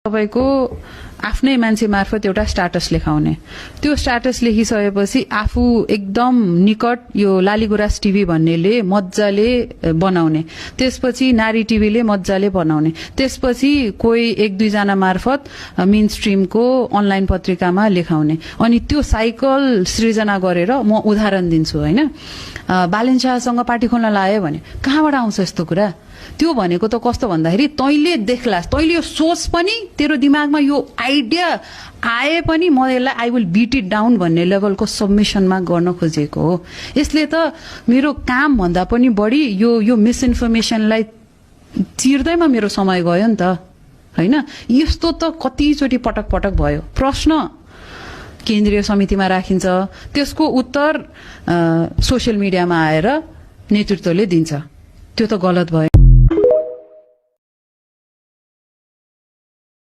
तपाईको आफ्नै मान्छे मार्फत एउटा स्ट्याटस लेखाउने त्यो स्ट्याटस लेखिसकेपछि आफू एकदम निकट यो लालीगुराँस टिभी भन्नेले मज्जाले बनाउने त्यसपछि नारी टिभीले मज्जाले बनाउने त्यसपछि कोही एक दुई जना मार्फत मेन स्ट्रीमको अनलाइन पत्रिकामा लेखाउने अनि त्यो साइकल सृजना गरेर म उदाहरण दिन्छु हैन बालेन शाहसँग पार्टी खोल्न लायो भने कहाँबाट आउँछ यस्तो कुरा त्यो भनेको त कस्तो भन्दाखेरि तैले देख्लास् तैले यो सोच पनि तेरो दिमागमा यो आइडिया आए पनि म यसलाई I will beat it down भन्ने लेभलको सबमिसनमा गर्न खोजेको हो यसले त मेरो काम भन्दा पनि बढी यो मिसइन्फर्मेसनलाई चिर्दैमा मेरो समय गयो नि त हैन यस्तो त कतिचोटी पटक पटक भयो प्रश्न केन्द्रीय समितिमा राखिन्छ त्यसको उत्तर सोशल मिडियामा आएर नेतृत्वले दिन्छ त्यो त गलत भयो